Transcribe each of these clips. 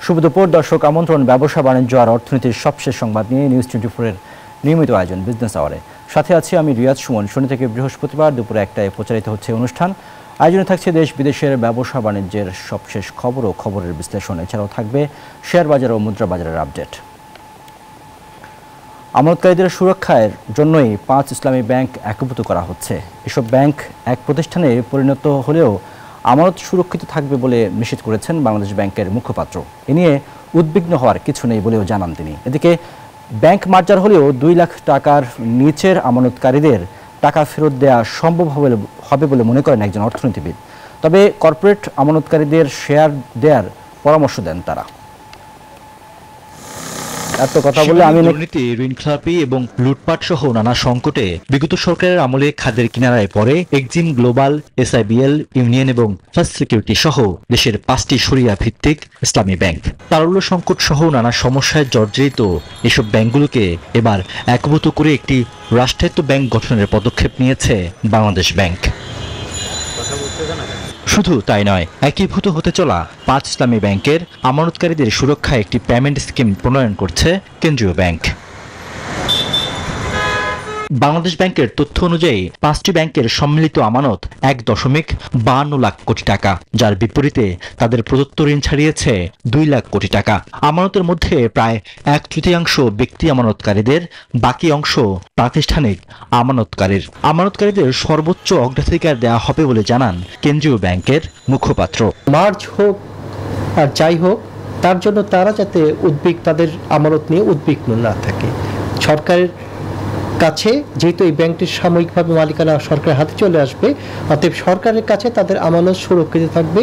শুভ দুপুর দর্শক, আমন্ত্রণ ব্যবসা বাণিজ্য আর অর্থনীতির সবশেষ সংবাদ নিয়ে নিউজ 24-এর নিয়মিত আয়োজন বিজনেস আওয়ারে। সাথে আছি আমি রিয়াজ সুমন। শনি থেকে বৃহস্পতিবার দুপুরে 1টায় প্রচারিত হচ্ছে অনুষ্ঠান। আয়োজনে থাকছে দেশ বিদেশের ব্যবসা বাণিজ্যের সবশেষ খবর ও খবরের বিশ্লেষণ। এছাড়াও থাকবে শেয়ার বাজার ও মুদ্রা বাজারের আপডেট। আমানতকারীদের সুরক্ষার জন্যই 5 ইসলামী ব্যাংক একীভূত করা হচ্ছে। এসব ব্যাংক এক প্রতিষ্ঠানে পরিণত হলেও আমানত সুরক্ষিত থাকবে বলে নিশ্চিত করেছেন বাংলাদেশ ব্যাংকের মুখপাত্র। এ নিয়ে উদ্বিগ্ন হওয়ার কিছু নেই বলেও জানান তিনি। এদিকে ব্যাংক মার্জার হলেও 2 লাখ টাকার নিচের আমানতকারীদের টাকা ফেরত দেওয়া সম্ভব হবে বলে মনে করেন একজন অর্থনীতিবিদ। তবে কর্পোরেট আমানতকারীদের শেয়ার দেওয়ার পরামর্শ দেন তারা। দুর্নীতি, ঋণখেলাপি এবং লুটপাট সহ নানা সংকটে বিগত সরকারের আমলে খাদের কিনারায় পড়ে এক্সিম গ্লোবাল, SIBL, ইউনিয়ন এবং ফার্স্ট সিকিউরিটি সহ দেশের 5টি শরিয়া ভিত্তিক ইসলামী ব্যাংক। তারল্য সংকট সহ নানা সমস্যায় জর্জরিত এসব ব্যাংকগুলোকে এবার একীভূত করে একটি রাষ্ট্রায়ত্ত ব্যাংক গঠনের পদক্ষেপ নিয়েছে বাংলাদেশ ব্যাংক। শুধু তাই নয়, একীভূত হতে চলা 5 ইসলামী ব্যাংকের আমানতকারীদের সুরক্ষায় একটি পেমেন্ট স্কিম প্রণয়ন করছে কেন্দ্রীয় ব্যাংক। বাংলাদেশ ব্যাংকের তথ্য অনুযায়ী 5টি ব্যাংকের সম্মিলিত আমানত 1.52 লাখ কোটি টাকা, যার বিপরীতে তাদের প্রদত্ত ঋণ ছাড়িয়েছে 2 লাখ কোটি টাকা। আমানতের মধ্যে প্রায় 1/3 ব্যক্তি আমানতকারীদের, বাকি অংশ প্রাতিষ্ঠানিক আমানতকারীর। আমানতকারীদের সর্বোচ্চ অগ্রাধিকার দেওয়া হবে বলে জানান কেন্দ্রীয় ব্যাংকের মুখপাত্র। মার্জ হোক আর যাই হোক, তার জন্য তারা যাতে তাদের আমানত নিয়ে উদ্বিগ্ন না থাকে। সরকারের কাছে যেহেতু এই ব্যাংকটির সাময়িকভাবে মালিকানা সরকারের হাতে চলে আসবে, অতএব সরকারের কাছে তাদের আমানত সুরক্ষিত থাকবে,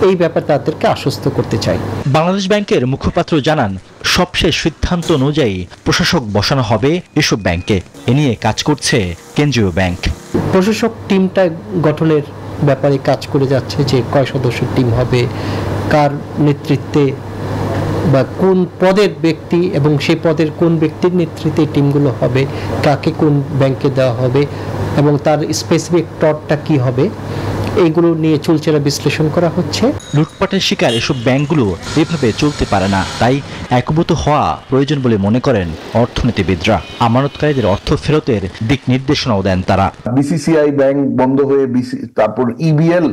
এই ব্যাপারে তাদেরকে আশ্বস্ত করতে চাই। বাংলাদেশ ব্যাংকের মুখপাত্র জানান, সবশেষ সিদ্ধান্ত অনুযায়ী প্রশাসক বসানো হবে এসব ব্যাংকে। এ নিয়ে কাজ করছে কেন্দ্রীয় ব্যাংক। প্রশাসক টিমটা গঠনের ব্যাপারে কাজ করে যাচ্ছে, যে কয় সদস্যের টিম হবে, কার নেতৃত্বে বা কোন পদের ব্যক্তি এবং সেই পদের কোন ব্যক্তির নেতৃত্বে টিমগুলো হবে, কাকে কোন ব্যাংকে দেওয়া হবে এবং তার স্পেসিফিক টটটা কি হবে, এইগুলো নিয়ে চুলচেরা বিশ্লেষণ করা হচ্ছে। লুটপাটের শিকার এসব ব্যাংকগুলো এভাবে চলতে পারে না, তাই একীভূত হওয়া প্রয়োজন বলে মনে করেন অর্থনীতিবিদরা। আমানতকারীদের অর্থ ফেরতের দিক নির্দেশনাও দেন তারা। BCCI ব্যাংক বন্ধ হয়ে তারপর EBL,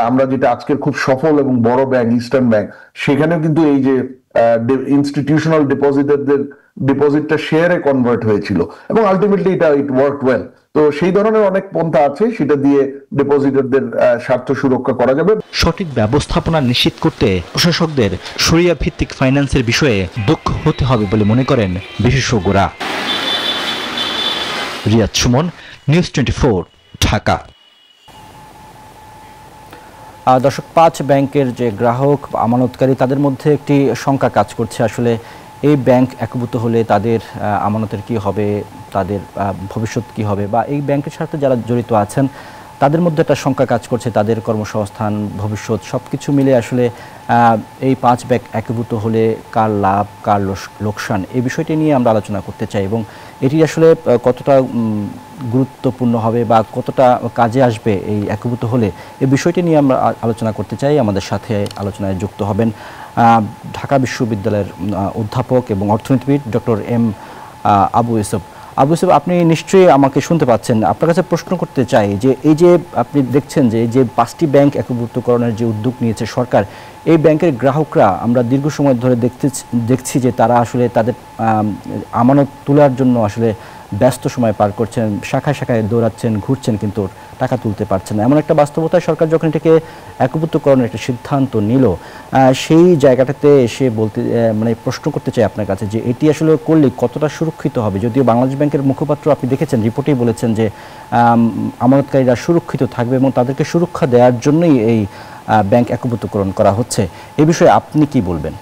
আমরা যেটা আজকের খুব সফল এবং বড় ব্যাংক ইস্টার্ন ব্যাংক, সেখানেও কিন্তু এই যে ইনস্টিটিউশনাল ডিপোজিটারদের ডিপোজিটটা শেয়ারে কনভার্ট হয়েছিল এবং আলটিমেটলি ইট ওয়ার্ক ওয়েল। তো সেই ধরনের অনেক পন্থা আছে, সেটা দিয়ে ডিপোজিটারদের স্বার্থ সুরক্ষা করা যাবে। সঠিক ব্যবস্থাপনা নিশ্চিত করতে প্রশাসকদের শরিয়া ভিত্তিক ফাইন্যান্সের বিষয়ে দক্ষ হতে হবে বলে মনে করেন বিশেষজ্ঞরা। রিয়াজ সুমন, নিউজ 24, ঢাকা। দর্শক, 5 ব্যাংকের যে গ্রাহক আমানতকারী, তাদের মধ্যে একটি শঙ্কা কাজ করছে। আসলে এই ব্যাংক একীভূত হলে তাদের আমানতের কি হবে, তাদের ভবিষ্যৎ কি হবে, বা এই ব্যাংকের সাথে যারা জড়িত আছেন তাদের মধ্যে একটা শঙ্কা কাজ করছে। তাদের কর্মসংস্থান, ভবিষ্যৎ সব কিছু মিলে আসলে এই 5 ব্যাংক একীভূত হলে কার লাভ, কার লোকসান, এই বিষয়টি নিয়ে আমরা আলোচনা করতে চাই এবং এটি আসলে কতটা গুরুত্বপূর্ণ হবে বা কতটা কাজে আসবে এই একীভূত হলে, এই বিষয়টি নিয়ে আমরা আলোচনা করতে চাই। আমাদের সাথে আলোচনায় যুক্ত হবেন ঢাকা বিশ্ববিদ্যালয়ের অধ্যাপক এবং অর্থনীতিবিদ ডক্টর এম আবু ইউসুফ। আবু ইউসুফ, আপনি নিশ্চয়ই আমাকে শুনতে পাচ্ছেন। আপনার কাছে প্রশ্ন করতে চাই যে এই যে আপনি দেখছেন যে এই যে 5টি ব্যাংক একীভূতকরণের যে উদ্যোগ নিয়েছে সরকার, এই ব্যাংকের গ্রাহকরা আমরা দীর্ঘ সময় ধরে দেখছি যে তারা আসলে তাদের আমানত তোলার জন্য আসলে ব্যস্ত সময় পার করছেন, শাখায় শাখায় দৌড়াচ্ছেন, ঘুরছেন, কিন্তু টাকা তুলতে পারছেন না। এমন একটা বাস্তবতায় সরকার যখন এটাকে একীভূতকরণের একটা সিদ্ধান্ত নিল, সেই জায়গাটাতে এসে প্রশ্ন করতে চাই আপনার কাছে যে এটি আসলে করলে কতটা সুরক্ষিত হবে। যদিও বাংলাদেশ ব্যাংকের মুখপাত্র আপনি দেখেছেন রিপোর্টেই বলেছেন যে আমানতকারীরা সুরক্ষিত থাকবে এবং তাদেরকে সুরক্ষা দেওয়ার জন্যই এই ব্যাংক একীভূতকরণ করা হচ্ছে। এই বিষয়ে আপনি কি বলবেন?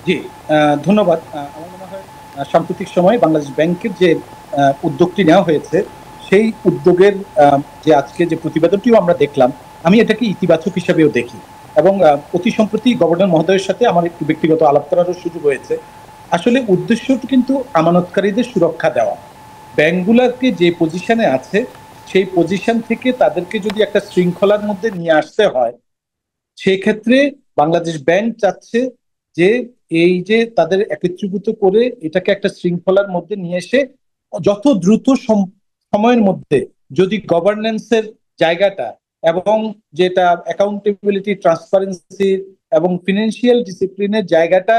জি, ধন্যবাদ। আমার মনে হয় সাম্প্রতিক সময়ে বাংলাদেশ ব্যাংকের যে উদ্যোগটি নেওয়া হয়েছে, সেই উদ্যোগের যে আজকে যে প্রতিবেদনটিও আমরা দেখলাম, আমি এটাকে ইতিবাচক হিসাবেও দেখি এবং অতি সম্প্রতি গভর্নর মহোদয়ের সাথে আমার একটু ব্যক্তিগত আলাপ করারও সুযোগ হয়েছে। আসলে উদ্দেশ্যটি কিন্তু আমানতকারীদের সুরক্ষা দেওয়া। ব্যাংকগুলোকে যে পজিশনে আছে সেই পজিশন থেকে তাদেরকে যদি একটা শৃঙ্খলার মধ্যে নিয়ে আসতে হয়, সেক্ষেত্রে বাংলাদেশ ব্যাংক চাচ্ছে যে এই যে তাদের একত্রীভূত করে এটাকে একটা শৃঙ্খলার মধ্যে নিয়ে এসে যত দ্রুত সময়ের মধ্যে যদি গভর্নেন্সের জায়গাটা এবং যেটা অ্যাকাউন্টেবিলিটি, ট্রান্সপারেন্সি এবং ফিনান্সিয়াল ডিসিপ্লিনের জায়গাটা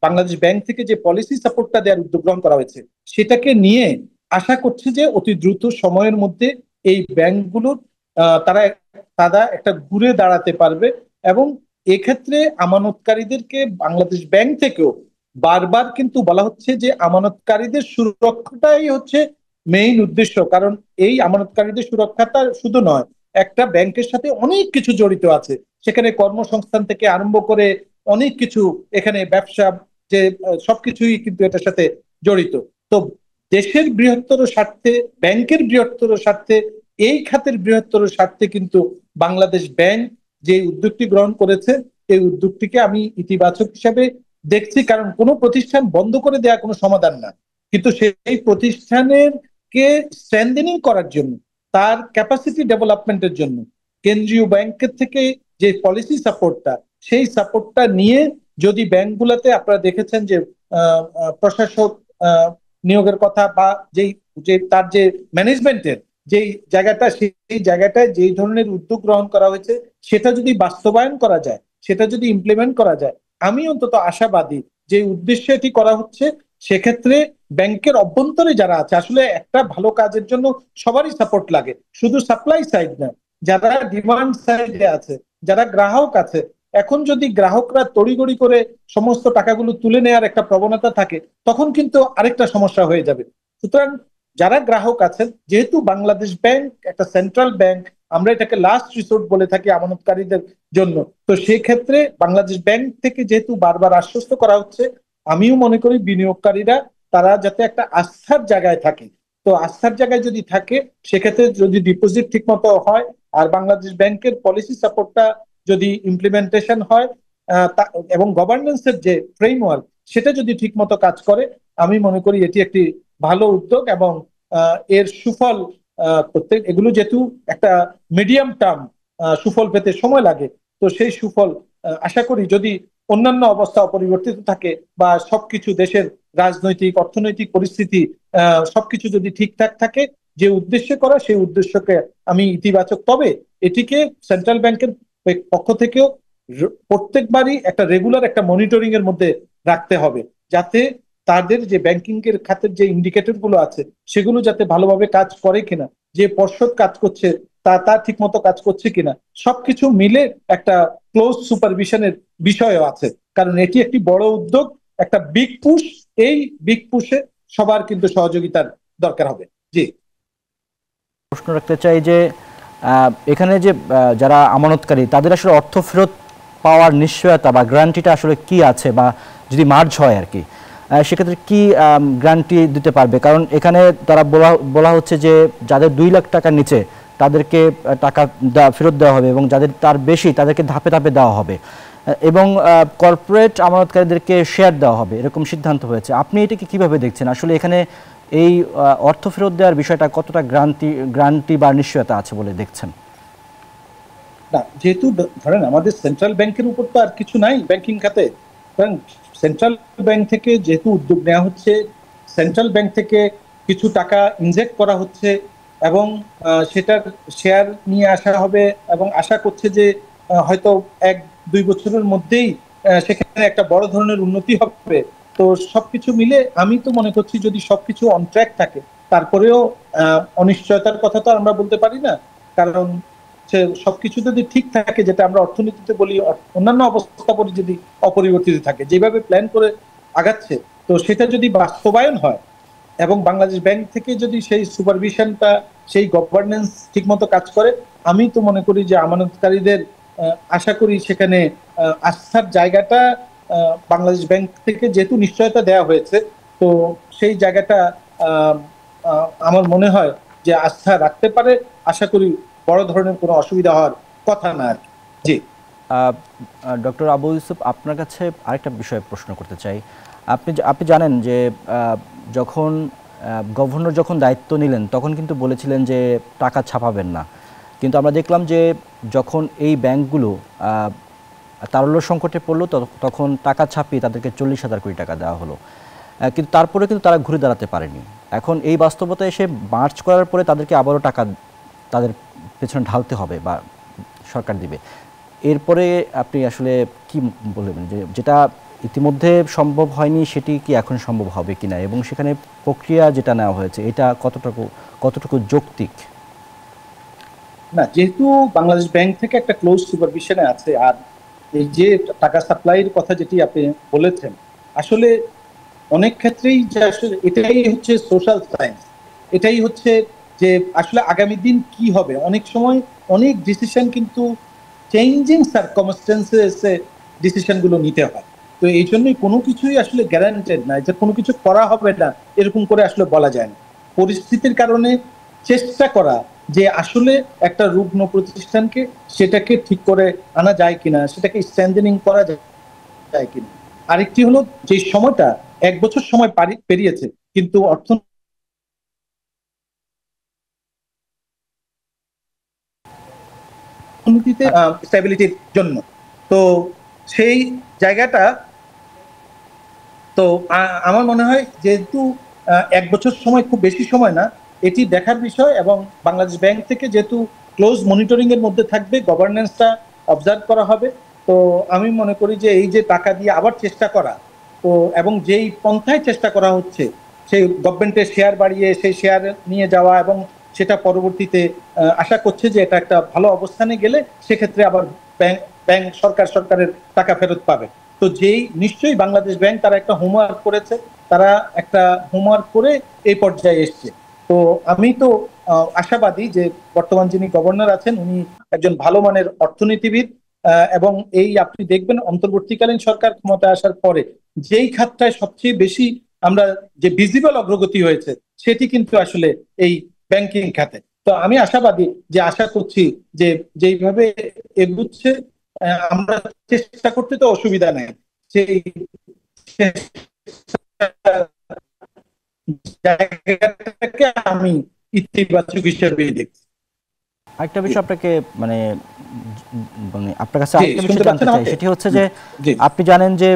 বাংলাদেশ ব্যাংক থেকে যে পলিসি সাপোর্টটা দেওয়ার উদ্যোগ গ্রহণ করা হয়েছে, সেটাকে নিয়ে আশা করছে যে অতি দ্রুত সময়ের মধ্যে এই ব্যাংকগুলোর তারা একটা ঘুরে দাঁড়াতে পারবে। এবং এক্ষেত্রে আমানতকারীদেরকে বাংলাদেশ ব্যাংক থেকেও বারবার কিন্তু বলা হচ্ছে যে আমানতকারীদের সুরক্ষাটাই হচ্ছে মেইন উদ্দেশ্য। কারণ এই আমানতকারীদের সুরক্ষাটা শুধু নয়, একটা ব্যাংকের সাথে অনেক কিছু জড়িত আছে, সেখানে কর্মসংস্থান থেকে আরম্ভ করে অনেক কিছু, এখানে ব্যবসা, যে সবকিছুই কিন্তু এটার সাথে জড়িত। তো দেশের বৃহত্তর স্বার্থে, ব্যাংকের বৃহত্তর স্বার্থে, এই খাতের বৃহত্তর স্বার্থে কিন্তু বাংলাদেশ ব্যাংক যে উদ্যোগটি গ্রহণ করেছে, এই উদ্যোগটিকে আমি ইতিবাচক হিসাবে দেখছি। কারণ কোনো প্রতিষ্ঠান বন্ধ করে দেওয়া কোনো সমাধান না, কিন্তু সেই প্রতিষ্ঠানের কে স্ট্রেংথেনিং করার জন্য, তার ক্যাপাসিটি ডেভেলপমেন্টের জন্য কেন্দ্রীয় ব্যাংকের থেকে যে পলিসি সাপোর্টটা, সেই সাপোর্টটা নিয়ে যদি ব্যাংকগুলোতে আপনারা দেখেছেন যে প্রশাসক নিয়োগের কথা বা তার যে ম্যানেজমেন্টের যেই জায়গাটা, সেই জায়গাটায় যেই ধরনের উদ্যোগ গ্রহণ করা হয়েছে, সেটা যদি বাস্তবায়ন করা যায়, সেটা যদি ইমপ্লিমেন্ট করা যায়, আমি অন্তত আশাবাদী যে উদ্দেশ্যে এটি করা হচ্ছে, সেক্ষেত্রে ব্যাংকের অভ্যন্তরে যারা আছে, আসলে একটা ভালো কাজের জন্য সবারই সাপোর্ট লাগে, শুধু সাপ্লাই সাইড না, যারা ডিমান্ড সাইডে আছে, যারা গ্রাহক আছে, এখন যদি গ্রাহকরা তড়িঘড়ি করে সমস্ত টাকাগুলো তুলে নেওয়ার একটা প্রবণতা থাকে, তখন কিন্তু আরেকটা সমস্যা হয়ে যাবে। সুতরাং যারা গ্রাহক আছেন, যেহেতু বাংলাদেশ ব্যাংক একটা সেন্ট্রাল ব্যাংক, আমরা এটাকে লাস্ট রিসোর্ট বলে থাকি আমানতকারীদের জন্য, তো সেক্ষেত্রে বাংলাদেশ ব্যাংক থেকে যেহেতু বারবার আশ্বস্ত করা হচ্ছে, আমিও মনে করি বিনিয়োগকারীরা তারা যাতে একটা আস্থার জায়গায় থাকে। তো আস্থার জায়গায় যদি থাকে, সেক্ষেত্রে যদি ডিপোজিট ঠিক মতো হয় আর বাংলাদেশ ব্যাংকের পলিসি সাপোর্টটা যদি ইমপ্লিমেন্টেশন হয় এবং গভর্নেন্সের যে ফ্রেমওয়ার্ক, সেটা যদি ঠিক মতো কাজ করে, আমি মনে করি এটি একটি ভালো উদ্যোগ এবং এর সুফল প্রত্যেক, এগুলো যেহেতু একটা মিডিয়াম টার্ম সুফল পেতে সময় লাগে, তো সেই সুফল আশা করি যদি অন্যান্য অবস্থা অপরিবর্তিত থাকে বা সবকিছু দেশের রাজনৈতিক অর্থনৈতিক পরিস্থিতি সবকিছু যদি ঠিকঠাক থাকে, যে উদ্দেশ্যে করা সেই উদ্দেশ্যকে আমি ইতিবাচক। তবে এটিকে সেন্ট্রাল ব্যাংকের পক্ষ থেকেও প্রত্যেকবারই একটা রেগুলার একটা মনিটরিং এর মধ্যে রাখতে হবে, যাতে তাদের যে ব্যাংকিং এর খাতের যে ইন্ডিকেটর গুলো আছে, সেগুলো যাতে ভালোভাবে কাজ করে কিনা, যে পর্ষদ কাজ করছে তা ঠিক মতো কাজ করছে কিনা, সবকিছু মিলে একটা ক্লোজ সুপারভিশনের বিষয়ও আছে। কারণ এটি একটি বড় উদ্যোগ, একটা বিগ পুশ, এই বিগ পুশে সবার কিন্তু সহযোগিতার দরকার হবে। জি, প্রশ্ন রাখতে চাই যে এখানে যে যারা আমানতকারী, তাদের আসলে অর্থ ফেরত পাওয়ার নিশ্চয়তা বা গ্যারান্টিটা আসলে কি আছে, বা যদি মার্জ হয় আর কি, সেক্ষেত্রে কি গ্যারান্টি দিতে পারবে? কারণ এখানে তারা বলা হচ্ছে যে যাদের 2 লাখ টাকার নিচে তাদেরকে টাকা ফেরত দেওয়া হবে, এবং যাদের তার বেশি তাদেরকে ধাপে ধাপে দেওয়া হবে, এবং কর্পোরেট আমানতকারীদেরকে শেয়ার দেওয়া হবে, এরকম সিদ্ধান্ত হয়েছে। আপনি এটাকে কিভাবে দেখছেন? আসলে এখানে এই অর্থ ফেরত দেওয়ার বিষয়টা কতটা গ্যারান্টি বা নিশ্চয়তা আছে বলে দেখছেন? না, যেহেতু ধরেন আমাদের সেন্ট্রাল ব্যাংকের উপর তো আর কিছু নাই ব্যাংকিং খাতে, কারণ সেন্ট্রাল ব্যাংক থেকে যেহেতু উদ্যোগ নেওয়া হচ্ছে, সেন্ট্রাল ব্যাংক থেকে কিছু টাকা ইনজেক্ট করা হচ্ছে এবং সেটার শেয়ার নিয়ে আসা হবে, এবং আশা করছে যে হয়তো 1-2 বছরের মধ্যেই সেখানে একটা বড় ধরনের উন্নতি হবে। তো সবকিছু মিলে আমি তো মনে করছি যদি সবকিছু অন ট্র্যাক থাকে, তারপরেও অনিশ্চয়তার কথা তো আমরা বলতে পারি না। কারণ সবকিছু যদি ঠিক থাকে, যেটা আমরা অর্থনীতিতে বলি, অন্যান্য অবস্থা যদি অপরিবর্তিত থাকে, যেভাবে প্ল্যান করে আগাচ্ছে, তো সেটা যদি বাস্তবায়ন হয় এবং বাংলাদেশ ব্যাংক থেকে যদি সেই সুপারভিশনটা, সেই গভর্নেন্স ঠিকমতো কাজ করে, আমি তো মনে করি যে আমানতকারীদের আশা করি সেখানে আস্থার জায়গাটা বাংলাদেশ ব্যাংক থেকে যেহেতু নিশ্চয়তা দেওয়া হয়েছে, তো সেই জায়গাটা আমার মনে হয় যে আস্থা রাখতে পারে। আশা করি বড় ধরনের কোনো অসুবিধা হওয়ার কথা না আর কি। জি, ডক্টর আবু ইউসুফ, আপনার কাছে আরেকটা বিষয়ে প্রশ্ন করতে চাই। আপনি জানেন যে যখন গভর্নর যখন দায়িত্ব নিলেন তখন কিন্তু বলেছিলেন যে টাকা ছাপাবেন না, কিন্তু আমরা দেখলাম যে যখন এই ব্যাংকগুলো তারল্য সংকটে পড়লো তখন টাকা ছাপিয়ে তাদেরকে 40,000 কোটি টাকা দেওয়া হলো, কিন্তু তারপরে কিন্তু তারা ঘুরে দাঁড়াতে পারেনি। এখন এই বাস্তবতা এসে মার্চ করার পরে তাদেরকে আবারও টাকা তাদের পেছনে ঢালতে হবে বা সরকার দিবে। এরপরে আপনি আসলে কি বলবেন যে যেটা ইতিমধ্যে সম্ভব হয়নি সেটি কি এখন সম্ভব হবে কিনা, এবং সেখানে প্রক্রিয়া যেটা নেওয়া হয়েছে এটা কতটুকু যৌক্তিক? না, যেহেতু বাংলাদেশ ব্যাংক থেকে একটা ক্লোজ সুপারভিশনে আছে, আর এই যে টাকা সাপ্লাইয়ের কথা যেটি আপনি বলেছেন, আসলে অনেক ক্ষেত্রেই যে আসলে এটাই হচ্ছে সোশ্যাল সায়েন্স, এটাই হচ্ছে যে আসলে আগামী দিন কি হবে। অনেক সময় অনেক ডিসিশন কিন্তু চেঞ্জিং সার্কামস্টেন্সেসে ডিসিশনগুলো নিতে হয়। তো এই জন্যই কোনো কিছুই আসলে গ্যারান্টেড না, যে কোনো কিছু করা হবে না এরকম করে আসলে বলা যায় না। পরিস্থিতির কারণে চেষ্টা করা যে আসলে একটা রুগ্ন প্রতিষ্ঠানকে সেটাকে ঠিক করে আনা যায় কিনা, সেটাকে স্ট্রেংথেনিং করা যায় কিনা। আরেকটি হলো যে সময়টা 1 বছর সময় পেরিয়েছে, কিন্তু অর্থনীতিতে স্ট্যাবিলিটির জন্য, তো সেই জায়গাটা তো আমার মনে হয় যেহেতু 1 বছর সময় খুব বেশি সময় না, এটি দেখার বিষয়। এবং বাংলাদেশ ব্যাংক থেকে যেহেতু ক্লোজ মনিটরিং এর মধ্যে থাকবে, গভর্নেন্সটা অবজার্ভ করা হবে, তো আমি মনে করি যে এই যে টাকা দিয়ে আবার চেষ্টা করা, তো এবং যেই পন্থায় চেষ্টা করা হচ্ছে সেই গভর্নমেন্টের শেয়ার বাড়িয়ে সেই শেয়ার নিয়ে যাওয়া, এবং সেটা পরবর্তীতে আশা করছে যে এটা একটা ভালো অবস্থানে গেলে সেক্ষেত্রে আবার ব্যাংক সরকারের টাকা ফেরত পাবে। তো যেই নিশ্চয়ই বাংলাদেশ ব্যাংক তারা একটা হোমওয়ার্ক করেছে, তারা একটা হোমওয়ার্ক করে এই পর্যায়ে এসছে। তো আমি তো আশাবাদী যে বর্তমান যিনি গভর্নর আছেন উনি একজন ভালো মানের অর্থনীতিবিদ, এবং এই আপনি দেখবেন অন্তর্বর্তীকালীন সরকার ক্ষমতায় আসার পরে যেই খাতটায় সবচেয়ে বেশি আমরা যে ভিজিবল অগ্রগতি হয়েছে সেটি কিন্তু আসলে এই ব্যাংকিং খাতে। তো আমি আশাবাদী যে আশা করছি যে যেইভাবে এগুচ্ছে আমরা চেষ্টা করতে তো অসুবিধা নেই, সেই জায়গাটাকে আমি ইতিবাচক হিসেবে দেখছি। আরেকটা বিষয় আপনাকে মানে মানে আপনার কাছে আরেকটা বিষয় জানতে চাই, সেটি হচ্ছে যে আপনি জানেন যে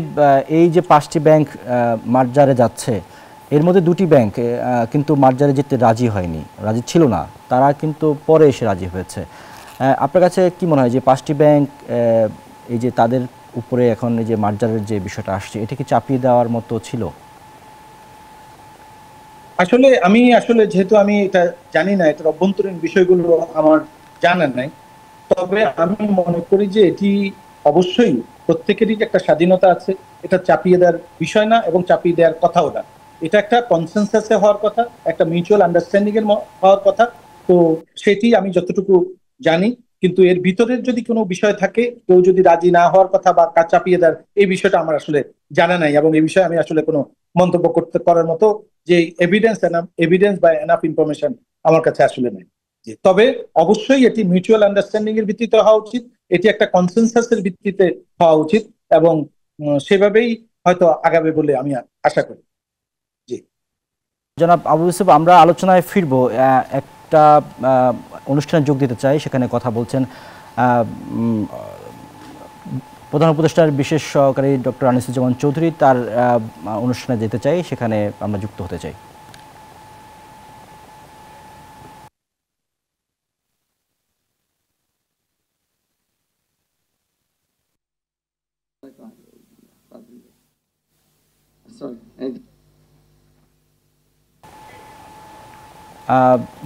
এই যে 5টি ব্যাংক মার্জারে যাচ্ছে, এর মধ্যে 2টি ব্যাংক কিন্তু মার্জারে যেতে রাজি হয়নি, রাজি ছিল না, তারা কিন্তু পরে এসে রাজি হয়েছে। আপনার কাছে কি মনে হয় যে 5টি ব্যাংক এই যে তাদের উপরে এখন এই যে মার্জারের যে বিষয়টা আসছে, এটা কি চাপিয়ে দেওয়ার মতো ছিল? আসলে আমি যেহেতু আমি এটা জানি না, এটার অভ্যন্তরীণ বিষয়গুলো আমার জানা নাই, তবে আমি মনে করি যে এটি অবশ্যই প্রত্যেকেরই একটা স্বাধীনতা আছে, এটা চাপিয়ে দেওয়ার বিষয় না এবং চাপিয়ে দেওয়ার কথাও না। এটা একটা কনসেনসাসে হওয়ার কথা, একটা মিউচুয়াল আন্ডারস্ট্যান্ডিং এর হওয়ার কথা। তো সেটি আমি যতটুকু জানি, কিন্তু এর ভিতরের যদি কোনো বিষয় থাকে, কেউ যদি রাজি না হওয়ার কথা বা কাজ চাপিয়ে দেওয়ার, এই বিষয়টা আমার আসলে জানা নাই, এবং এই বিষয়ে আমি আসলে কোনো মন্তব্য করার মতো যে এভিডেন্স বা এনাফ ইনফরমেশন আমার কাছে আসলে নেই। তবে অবশ্যই এটি মিউচুয়াল আন্ডারস্ট্যান্ডিং এর ভিত্তিতে হওয়া উচিত, এটি একটা কনসেনসাসের ভিত্তিতে হওয়া উচিত, এবং সেভাবেই হয়তো আগাবে বলে আমি আশা করি। জি জনাব আবু ইউসুফ, আমরা আলোচনায় ফিরবো, একটা অনুষ্ঠানে যোগ দিতে চাই, সেখানে কথা বলছেন প্রধান উপদেষ্টার বিশেষ সহকারী ডক্টর আনিসুজ্জামান চৌধুরী, তার অনুষ্ঠানে যেতে চাই, সেখানে আমরা যুক্ত হতে চাই।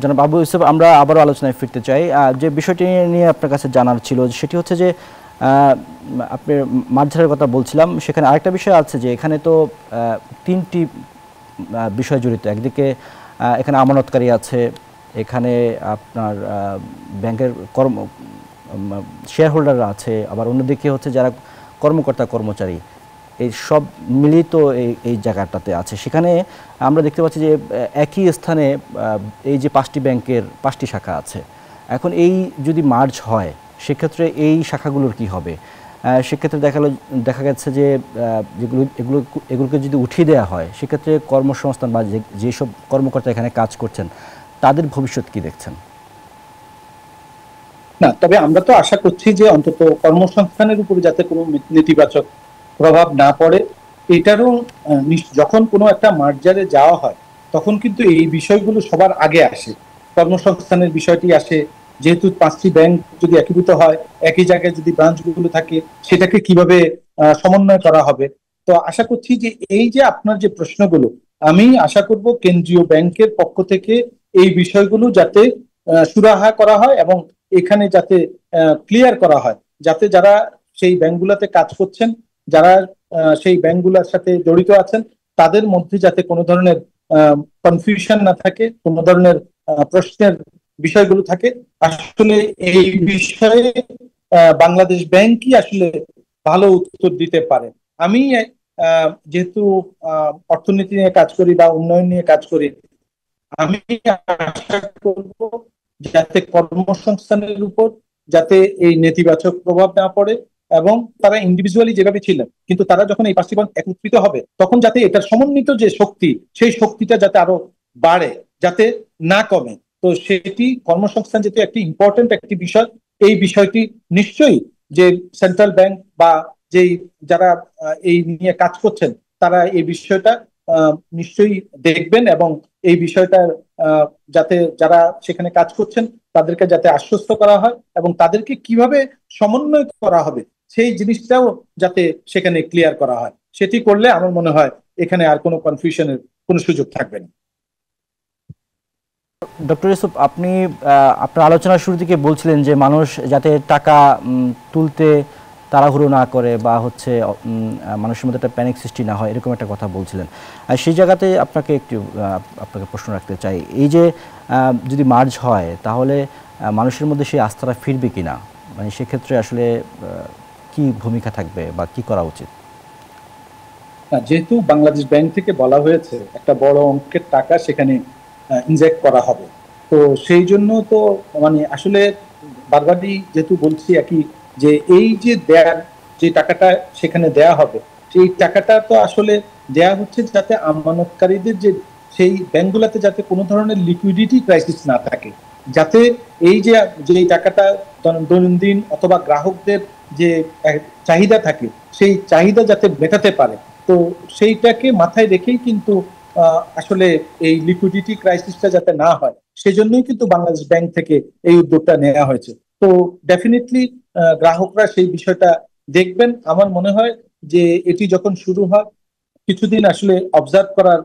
জনাব আবু ইউসুফ, আমরা আবারও আলোচনায় ফিরতে চাই। যে বিষয়টি নিয়ে আপনার কাছে জানার ছিল সেটি হচ্ছে যে আপনি মাঝঝাড়ের কথা বলছিলাম, সেখানে আরেকটা বিষয় আছে যে এখানে তো 3টি বিষয় জড়িত। একদিকে এখানে আমানতকারী আছে, এখানে আপনার ব্যাংকের শেয়ার হোল্ডাররা আছে, আবার অন্যদিকে হচ্ছে যারা কর্মকর্তা কর্মচারী, এই সব মিলিত এই জায়গাটাতে আছে। সেখানে আমরা দেখতে পাচ্ছি যে একই স্থানে এই যে 5টি ব্যাংকের 5টি শাখা আছে। এখন এই যদি মার্জ হয় সেক্ষেত্রে এই শাখাগুলোর কি হবে? সেক্ষেত্রে দেখা গেছে যে এগুলোকে যদি উঠিয়ে দেওয়া হয় সেক্ষেত্রে কর্মসংস্থান বা যেসব কর্মকর্তা এখানে কাজ করছেন তাদের ভবিষ্যৎ কি দেখছেন? না, তবে আমরা তো আশা করছি যে অন্তত কর্মসংস্থানের উপরে যাতে কোনো নেতিবাচক প্রভাব না পড়ে। এটারও যখন কোনো একটা মার্জারে যাওয়া হয় তখন কিন্তু এই বিষয়গুলো সবার আগে আসে, কর্মসংস্থানের বিষয়টি আসে। যেহেতু 5টি ব্যাংক যদি একীভূত হয়, একই জায়গায় যদি ব্রাঞ্চগুলো থাকে, সেটাকে কিভাবে সমন্বয় করা হবে। তো আশা করছি যে এই যে আপনার যে প্রশ্নগুলো, আমি আশা করব কেন্দ্রীয় ব্যাংকের পক্ষ থেকে এই বিষয়গুলো যাতে সুরাহা করা হয় এবং এখানে যাতে ক্লিয়ার করা হয়, যাতে যারা সেই ব্যাংকগুলোতে কাজ করছেন, যারা সেই ব্যাংকগুলোর সাথে জড়িত আছেন, তাদের মধ্যে যাতে কোনো ধরনের কনফিউশন না থাকে, কোনো ধরনের প্রশ্নের বিষয়গুলো থাকে। আসলে এই বিষয়ে বাংলাদেশ ব্যাংকই আসলে ভালো উত্তর দিতে পারে। আমি যেহেতু অর্থনীতি নিয়ে কাজ করি বা উন্নয়ন নিয়ে কাজ করি, আমি আশা করব যাতে কর্মসংস্থানের উপর যাতে এই নেতিবাচক প্রভাব না পড়ে এবং তারা ইন্ডিভিজুয়ালি যেভাবে ছিলেন, কিন্তু তারা যখন এই 5টি ব্যাংক একত্রিত হবে তখন যাতে এটার সমন্বিত যে শক্তি, সেই শক্তিটা যাতে আরো বাড়ে, যাতে না কমে। তো সেটি কর্মসংস্থান যেহেতু একটি ইম্পর্টেন্ট একটি বিষয়, এই বিষয়টি নিশ্চয়ই যে সেন্ট্রাল ব্যাংক বা যেই যারা এই নিয়ে কাজ করছেন তারা এই বিষয়টা নিশ্চয়ই দেখবেন এবং এই বিষয়টা যাতে যারা সেখানে কাজ করছেন তাদেরকে যাতে আশ্বস্ত করা হয় এবং তাদেরকে কিভাবে সমন্বয় করা হবে সেই জিনিসটাও যাতে সেখানে ক্লিয়ার করা হয়। সেটি করলে আমার মনে হয় এখানে আর কোনো কনফিউশনের কোনো সুযোগ থাকবে না। ডক্টর ইউসুফ, আপনি আপনার আলোচনার শুরু থেকে বলছিলেন যে মানুষ যাতে টাকা তুলতে তাড়াহুড়ো না করে বা হচ্ছে মানুষের মধ্যে একটা প্যানিক সৃষ্টি না হয়, এরকম একটা কথা বলছিলেন। আর সেই জায়গাতে আপনাকে প্রশ্ন রাখতে চাই, এই যে যদি মার্জ হয় তাহলে মানুষের মধ্যে সেই আস্থাটা ফিরবে কিনা, মানে সেক্ষেত্রে আসলে কি ভূমিকা থাকবে বা কি করা উচিত? যেহেতু বাংলাদেশ ব্যাংক থেকে বলা হয়েছে একটা বড় অঙ্কের টাকা সেখানে ইনজেক্ট করা হবে, তো সেই জন্য তো মানে আসলে বারবারই যেহেতু বলছি একই, যে এই যে দেয়ার যে টাকাটা সেখানে দেয়া হবে, সেই টাকাটা তো আসলে দেয়া হচ্ছে যাতে আমানতকারীদের যে সেই ব্যাংকগুলোতে যাতে কোনো ধরনের লিকুইডিটি ক্রাইসিস না থাকে, যাতে এই যে টাকাটা দৈনন্দিন অথবা গ্রাহকদের যে চাহিদা থাকে সেই চাহিদা যাতে মেটাতে পারে। তো সেইটাকে মাথায় রেখেই কিন্তু আসলে এই লিকুইডিটি ক্রাইসিসটা যাতে না হয় সেজন্যই কিন্তু বাংলাদেশ ব্যাংক থেকে এই উদ্যোগটা নেওয়া হয়েছে। তো ডেফিনেটলি গ্রাহকরা সেই বিষয়টা দেখবেন। আমার মনে হয় যে এটি যখন শুরু হয় কিছুদিন আসলে অবজার্ভ করার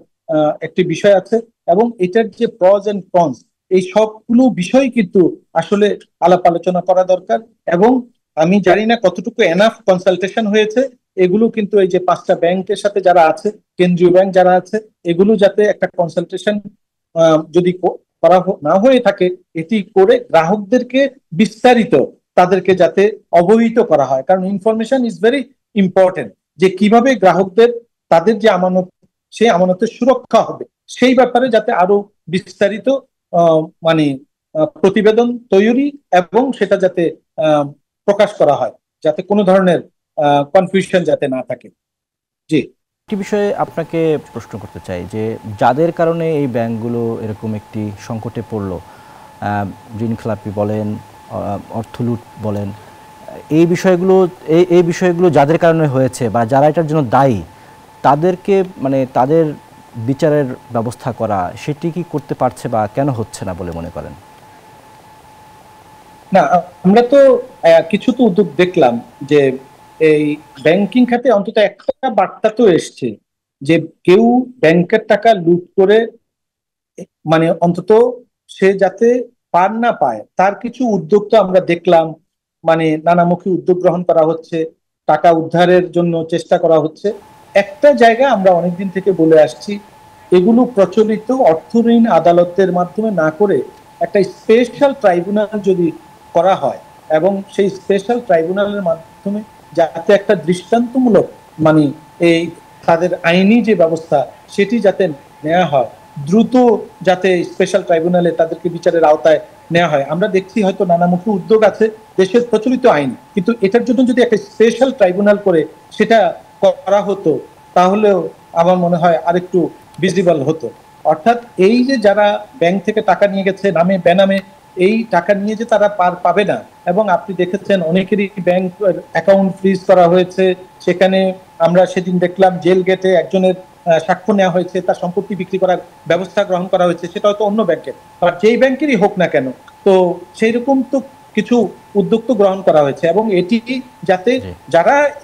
একটি বিষয় আছে এবং এটার যে প্রজ এন্ড কনস এই সবগুলো বিষয় কিন্তু আসলে আলাপ আলোচনা করা দরকার। এবং আমি জানি না কতটুকু এনাফ কনসালটেশন হয়েছে, এগুলো কিন্তু এই যে 5টা ব্যাংকের সাথে যারা আছে, কেন্দ্রীয় ব্যাংক যারা আছে, এগুলো যাতে একটা কনসালটেশন যদি করা না হয়ে থাকে, এটি করে গ্রাহকদেরকে বিস্তারিত তাদেরকে যাতে অবহিত করা হয়, কারণ ইনফরমেশন ইজ ভেরি ইম্পর্টেন্ট। যে কিভাবে গ্রাহকদের তাদের যে আমানত সেই আমানতের সুরক্ষা হবে সেই ব্যাপারে যাতে আরো বিস্তারিত মানে প্রতিবেদন তৈরি এবং সেটা যাতে প্রকাশ করা হয়, যাতে কোনো ধরনের কনফিউশন যাতে না থাকে। জি, একটি বিষয়ে আপনাকে প্রশ্ন করতে চাই যে যাদের কারণে এই ব্যাংকগুলো এরকম একটি সংকটে পড়লো, ঋণ খেলাপি বলেন, অর্থ লুট বলেন, এই বিষয়গুলো যাদের কারণে হয়েছে বা যারা এটার জন্য দায়ী তাদেরকে মানে তাদের বিচারের ব্যবস্থা করা, সেটি কি করতে পারছে বা কেন হচ্ছে না বলে মনে করেন? না, আমরা তো কিছু তো উদ্যোগ দেখলাম যে এই ব্যাংকিং খাতে অন্তত একটা বার্তা তো এসছে যে কেউ ব্যাংকের টাকা লুট করে মানে অন্তত সে যাতে পার না পায় তার কিছু উদ্যোগ তো আমরা দেখলাম। মানে নানামুখী উদ্যোগ গ্রহণ করা হচ্ছে, টাকা উদ্ধারের জন্য চেষ্টা করা হচ্ছে। একটা জায়গা আমরা অনেকদিন থেকে বলে আসছি, এগুলো প্রচলিত অর্থ ঋণ আদালতের মাধ্যমে না করে একটা স্পেশাল ট্রাইব্যুনাল যদি করা হয় এবং সেই স্পেশাল ট্রাইব্যুনালের মাধ্যমে যাতে একটা দৃষ্টান্তমূলক মানে এই তাদের আইনি যে ব্যবস্থা সেটি যাতে নেওয়া হয়, দ্রুত যাতে স্পেশাল ট্রাইব্যুনালে তাদেরকে বিচারের আওতায় নেওয়া হয়। আমরা দেখছি হয়তো নানামুখী উদ্যোগ আছে, দেশের প্রচলিত আইন, কিন্তু এটার জন্য যদি একটা স্পেশাল ট্রাইব্যুনাল করে সেটা করা হতো তাহলেও আমার মনে হয় আরেকটু ভিজিবল হতো। অর্থাৎ এই যে যারা ব্যাংক থেকে টাকা নিয়ে গেছে নামে বেনামে, এই টাকা নিয়ে যে তারা পার পাবে না, এবং আপনি দেখেছেন অনেকেরই ব্যাংক অ্যাকাউন্ট ফ্রিজ করা হয়েছে। সেখানে আমরা সেদিন দেখলাম জেল গেটে একজনের সাক্ষ্য নেওয়া হয়েছে, তার সম্পত্তি বিক্রি করার ব্যবস্থা গ্রহণ করা হয়েছে, সেটা হয়তো অন্য ব্যাংকের, আর যেই ব্যাংকেরই হোক না কেন। তো সেই রকম তো কিছু উদ্যোগ তো গ্রহণ করা হয়েছে, এবং এটি যাতে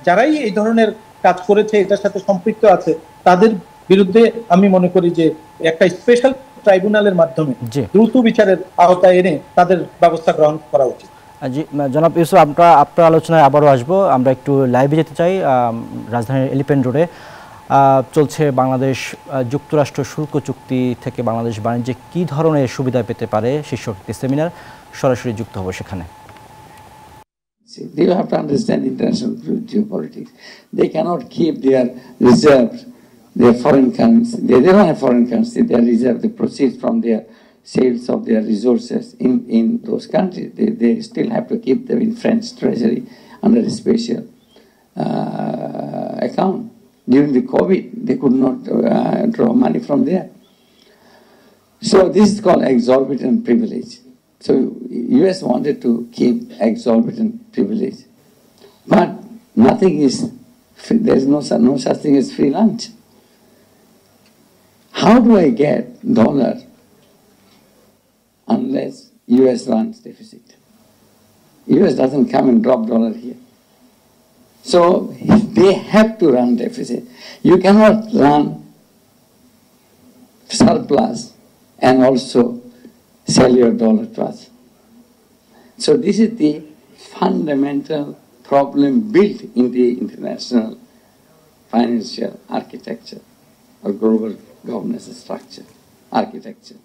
যারাই এই ধরনের কাজ করেছে, এটার সাথে সম্পৃক্ত আছে, তাদের বিরুদ্ধে আমি মনে করি যে একটা স্পেশাল ট্রাইব্যুনালের মাধ্যমে দ্রুত বিচারের আওতায় এনে তাদের ব্যবস্থা গ্রহণ করা উচিত। জি জনাব ইউসুফ, আপনার আলোচনায় আবারও আসবো। আমরা একটু লাইভে যেতে চাই। রাজধানীর এলিফ্যান্ট রোডে চলছে বাংলাদেশ যুক্তরাষ্ট্র শুল্ক চুক্তি থেকে বাংলাদেশ বাণিজ্যে কী ধরনের সুবিধা পেতে পারে শীর্ষক একটি সেমিনার, সরাসরি যুক্ত হবো সেখানে। They have to understand international geopolitics. They cannot keep their reserves, their foreign currency. They don't have foreign currency. Their reserve, the proceeds from their sales of their resources in those countries. They still have to keep them in French treasury under a special account. During the COVID, they could not draw money from there. So this is called exorbitant privilege. So US wanted to keep exorbitant privilege, but nothing is free. There is no such thing as free lunch. How do I get dollar unless US runs deficit? US doesn't come and drop dollar here. So they have to run deficit. You cannot run surplus and also sell your dollar to us. So this is the fundamental problem built in the international financial architecture or global governance structure architecture.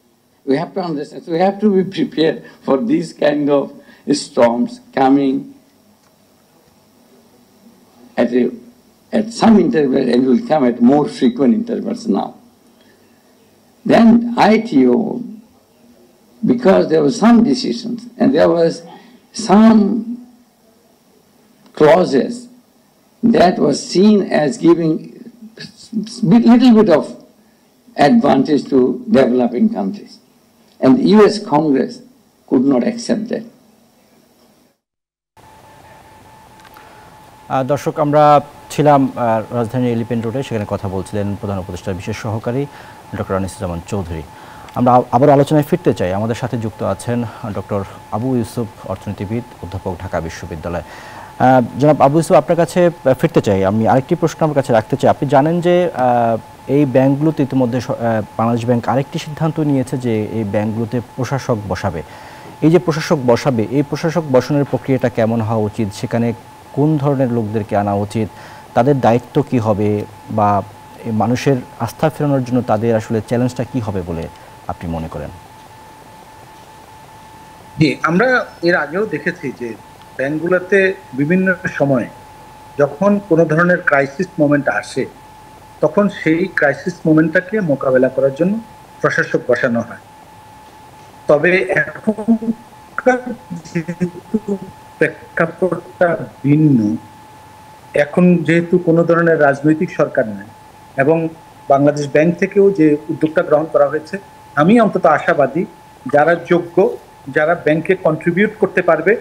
We have to understand, so we have to be prepared for these kind of storms coming at some interval, and will come at more frequent intervals now. Then ITO, because there were some decisions and there was some clauses that was seen as giving little bit of advantage to developing countries, and the US Congress could not accept that. দর্শক, আমরা ছিলাম রাজধানীর elephant রোডে, সেখানে কথা বলছিলেন প্রধান উপদেষ্টার বিশেষ সহকারী ডক্টর আনিসুজ্জামান চৌধুরী। আমরা আবার আলোচনায় ফিরতে চাই। আমাদের সাথে যুক্ত আছেন ডক্টর আবু ইউসুফ, অর্থনীতিবিদ, অধ্যাপক, ঢাকা বিশ্ববিদ্যালয়। জনাব আবু ইউসুফ, আপনার কাছে ফিরতে চাই। আমি আরেকটি প্রশ্ন আমার কাছে রাখতে চাই। আপনি জানেন যে এই ব্যাংকগুলোতে ইতিমধ্যে বাংলাদেশ ব্যাংক আরেকটি সিদ্ধান্ত নিয়েছে যে এই ব্যাংকগুলোতে প্রশাসক বসাবে। এই যে প্রশাসক বসাবে, এই প্রশাসক বসানোর প্রক্রিয়াটা কেমন হওয়া উচিত, সেখানে কোন ধরনের লোকদেরকে আনা উচিত, তাদের দায়িত্ব কি হবে, বা মানুষের আস্থা ফেরানোর জন্য তাদের আসলে চ্যালেঞ্জটা কি হবে বলে আপনি মনে করেন? জি, আমরা এর আগেও দেখেছি যে ব্যাংকগুলোতে বিভিন্ন সময় যখন কোনো ধরনের ক্রাইসিস মোমেন্ট আসে, তখন সেই ক্রাইসিস মোমেন্টটাকে মোকাবেলা করার জন্য প্রশাসক বসানো হয়। তবে এখন যেহেতু প্রেক্ষাপটটা ভিন্ন, এখন যেহেতু কোনো ধরনের রাজনৈতিক সরকার নেই, এবং বাংলাদেশ ব্যাংক থেকেও যে উদ্যোগটা গ্রহণ করা হয়েছে, আমি অন্তত আশাবাদী যারা যোগ্য, যারা ব্যাংকে কন্ট্রিবিউট করতে পারবে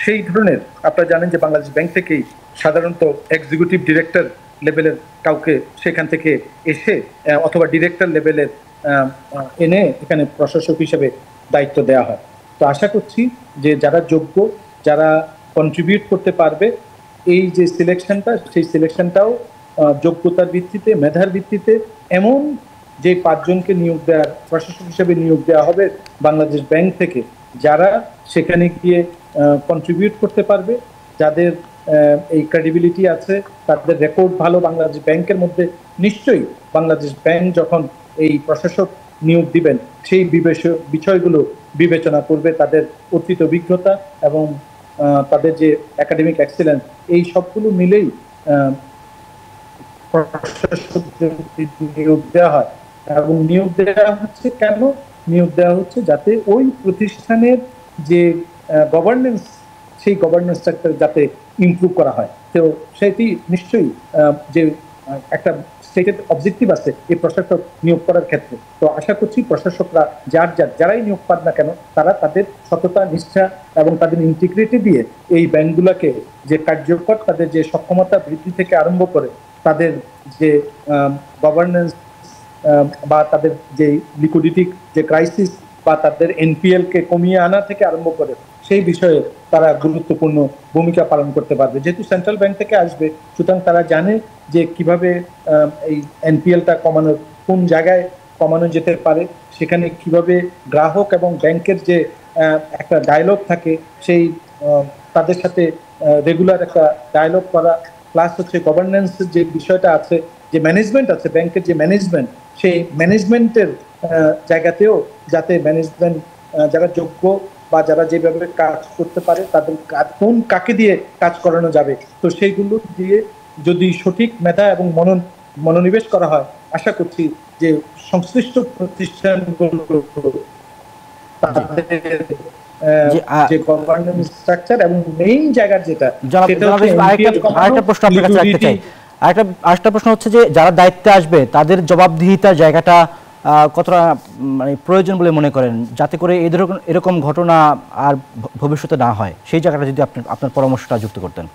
সেই ধরনের, আপনারা জানেন যে বাংলাদেশ ব্যাংক থেকেই সাধারণত এক্সিকিউটিভ ডিরেক্টর লেভেলের কাউকে সেখান থেকে এসে অথবা ডিরেক্টর লেভেলের এনে এখানে প্রশাসক হিসেবে দায়িত্ব দেওয়া হয়। তো আশা করছি যে যারা যোগ্য, যারা কন্ট্রিবিউট করতে পারবে, এই যে সিলেকশনটা, সেই সিলেকশনটাও যোগ্যতার ভিত্তিতে, মেধার ভিত্তিতে, এমন যে 5 জনকে নিয়োগ দেওয়ার প্রশাসক হিসেবে নিয়োগ দেওয়া হবে বাংলাদেশ ব্যাংক থেকে, যারা সেখানে গিয়ে কন্ট্রিবিউট করতে পারবে, যাদের এই ক্রেডিবিলিটি আছে, তাদের রেকর্ড ভালো বাংলাদেশ ব্যাংকের মধ্যে, নিশ্চয়ই বাংলাদেশ ব্যাংক যখন এই প্রশাসক নিয়োগ দিবেন সেই বিষয়গুলো বিবেচনা করবে, তাদের অতীত অভিজ্ঞতা এবং তাদের যে একাডেমিক এক্সেলেন্স, এই সবগুলো মিলেই প্রশাসকদের নিয়োগ দেওয়া হয়। এবং নিয়োগ দেওয়া হচ্ছে কেন? নিয়োগ দেওয়া হচ্ছে যাতে ওই প্রতিষ্ঠানের যে গভর্নেন্স, সেই গভর্নেন্সটা যাতে ইমপ্রুভ করা হয়। তো সেটি নিশ্চয়ই যে একটা স্টেটের অবজেক্টিভ আছে এই প্রশাসক নিয়োগ করার ক্ষেত্রে। তো আশা করছি প্রশাসকরা যারাই নিয়োগ পান না কেন, তারা তাদের সততা, নিষ্ঠা এবং তাদের ইন্টিগ্রিটি দিয়ে এই ব্যাংকগুলোকে যে কার্যকর, তাদের যে সক্ষমতা বৃদ্ধি থেকে আরম্ভ করে তাদের যে গভর্নেন্স বা তাদের যে লিকুইডিটি যে ক্রাইসিস বা তাদের এনপিএল কে কমিয়ে আনা থেকে আরম্ভ করে সেই বিষয়ে তারা গুরুত্বপূর্ণ ভূমিকা পালন করতে পারবে। যেহেতু সেন্ট্রাল ব্যাংক থেকে আসবে, সুতরাং তারা জানে যে কিভাবে এই এনপিএলটা কমানোর, কোন জায়গায় কমানো যেতে পারে, সেখানে কিভাবে গ্রাহক এবং ব্যাংকের যে একটা ডায়লগ থাকে, সেই তাদের সাথে রেগুলার একটা ডায়লগ করা, প্লাস হচ্ছে গভর্নেন্সের যে বিষয়টা আছে, যে ম্যানেজমেন্ট আছে ব্যাংকের, যে ম্যানেজমেন্ট, সেই ম্যানেজমেন্টের জায়গাতেও যাতে ম্যানেজমেন্ট যারা যোগ্য বা যারা যেভাবে কাজ করতে পারে তাদের কাকে দিয়ে কাজ করানো যাবে, তো সেইগুলো দিয়ে যদি সঠিক মেধা এবং মনোনিবেশ করা হয়, আশা করছি যে সংশ্লিষ্ট প্রতিষ্ঠানগুলো তাদের যে গভর্নেন্স স্ট্রাকচার এবং মেইন জায়গার যেটা, আরেকটা প্রশ্ন আপনার কাছে রাখতে চাই। আরেকটা প্রশ্ন হচ্ছে যে যারা দায়িত্বে আসবে তাদের জবাবদিহিতার জায়গাটা কতটা মানে প্রয়োজন বলে মনে করেন, যাতে করে এরকম ঘটনা আর ভবিষ্যতে না হয়, সেই জায়গাটা যদি আপনার পরামর্শটা যুক্ত করতেন।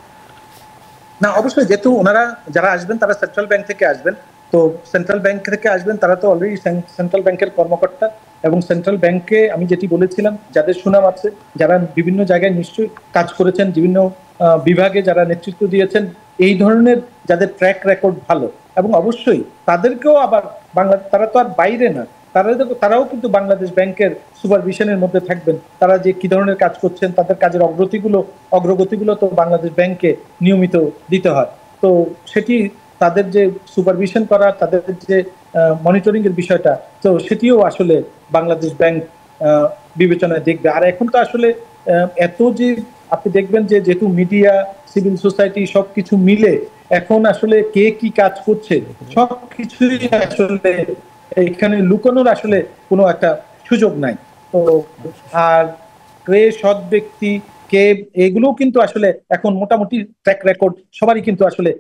না, অবশ্যই, যেহেতু ওনারা যারা আসবেন তারা সেন্ট্রাল ব্যাংক থেকে আসবেন, তো সেন্ট্রাল ব্যাংক থেকে আসবেন তারা তো অলরেডি সেন্ট্রাল ব্যাংকের কর্মকর্তা, এবং সেন্ট্রাল ব্যাংকে আমি যেটি বলেছিলাম যাদের সুনাম আছে, যারা বিভিন্ন জায়গায় নিশ্চয়ই কাজ করেছেন, বিভিন্ন বিভাগে যারা নেতৃত্ব দিয়েছেন, এই ধরনের যাদের ট্র্যাক রেকর্ড ভালো, এবং অবশ্যই তাদেরকেও আবার তারা তো আর বাইরে না, তারাও কিন্তু বাংলাদেশ ব্যাংকের সুপারভিশনের মধ্যে থাকবেন। তারা যে কি ধরনের কাজ করছেন, তাদের কাজের অগ্রগতিগুলো তো বাংলাদেশ ব্যাংকে নিয়মিত দিতে হয়। তো সেটি তাদের যে সুপারভিশন করা, তাদের যে মনিটরিং এর বিষয়টা, তো সেটিও আসলে বাংলাদেশ ব্যাংক বিবেচনায় দেখবে। আর এখন তো আসলে এত যে আপনি দেখবেন যে যেহেতু মিডিয়া, সিভিল সোসাইটি সবকিছু মিলে এখন আসলে কে কি কাজ করছে সবকিছুই আসলে এখানে লুকানোর আসলে কোনো একটা সুযোগ নাই। তো আর কে সৎ ব্যক্তি, কে, এগুলো কিন্তু আসলে এখন মোটামুটি ট্র্যাক রেকর্ড সবারই কিন্তু আসলে